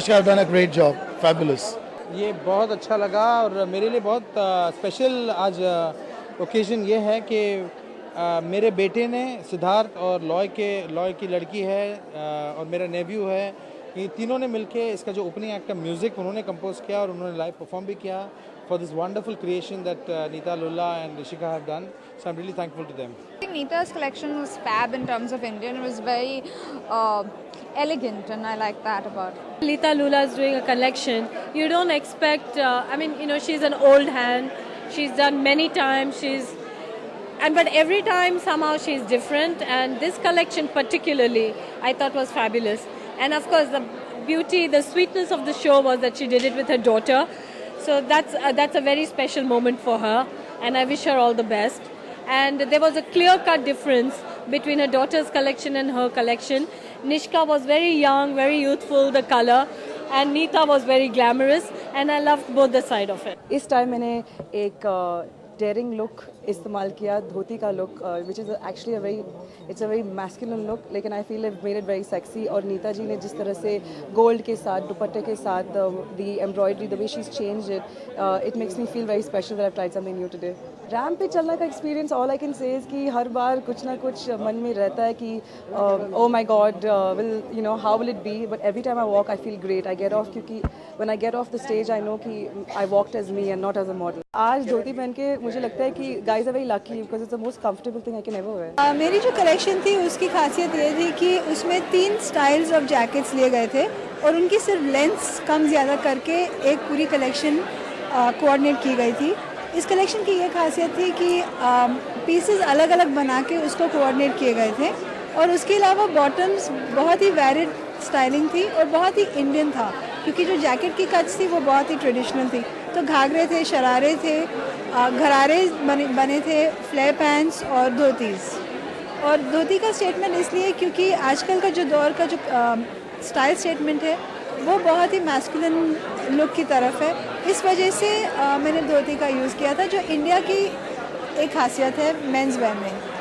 Anushka have done a great job. Fabulous. ये बहुत अच्छा लगा और मेरे लिए बहुत स्पेशल आज ओकेजन ये है कि मेरे बेटे ने सिद्धार्थ और लॉय की लड़की है और मेरा नेव्यू है, ये तीनों ने मिलके इसका जो ओपनिंग एक्ट का म्यूज़िक उन्होंने कंपोज किया और उन्होंने लाइव परफॉर्म भी किया for this wonderful creation that Neeta Lulla and Rishika have done. So I'm really thankful to them. I think Neeta's collection was fab in terms of Indian. It was very elegant, and I like that about it. Neeta Lulla is doing a collection. You don't expect, she's an old hand. She's done many times. But every time somehow she's different. And this collection particularly, I thought was fabulous. And of course, the beauty, the sweetness of the show was that she did it with her daughter. So that's a very special moment for her, and I wish her all the best. And there was a clear-cut difference between her daughter's collection and her collection. Nishka was very young, very youthful, the color, and Neeta was very glamorous, and I loved both the side of it. इस time मैंने एक daring look इस्तेमाल किया, धोती का look, which is actually it's a very masculine look, लेकिन I feel it made it very sexy. और नीता जी ने जिस तरह से गोल्ड के साथ, दुपट्टे के साथ, the embroidery, the way she is changed it makes me feel very special that I tried something new today. Ramp पे चलने का experience, all I can say is कि हर बार कुछ ना कुछ मन में रहता है कि oh my God how will it be, but every time I walk I feel great. I get off, क्योंकि when I get off the stage I know कि I walked as me and not as a model. आज धोती पहन के मुझे लगता है कि guys are very lucky because it's the most comfortable thing I can ever wear. मेरी जो कलेक्शन थी उसकी खासियत ये थी कि उसमें 3 स्टाइल्स ऑफ जैकेट्स लिए गए थे और उनकी सिर्फ लेंथ्स कम ज़्यादा करके एक पूरी कलेक्शन कोऑर्डिनेट की गई थी. इस कलेक्शन की ये खासियत थी कि पीसेस अलग अलग बना के उसको कोऑर्डिनेट किए गए थे और उसके अलावा बॉटम्स बहुत ही वैरिड स्टाइलिंग थी और बहुत ही इंडियन था, क्योंकि जो जैकेट की कट्स थी वो बहुत ही ट्रेडिशनल थी. तो घाघरे थे, शरारे थे, घरारे बने थे, फ्लेयर पैंट्स और धोतीज़. और धोती का स्टेटमेंट इसलिए क्योंकि आजकल का जो दौर का जो स्टाइल स्टेटमेंट है वो बहुत ही मैस्कुलिन लुक की तरफ है. इस वजह से मैंने धोती का यूज़ किया था, जो इंडिया की एक खासियत है मेंस वेयर में.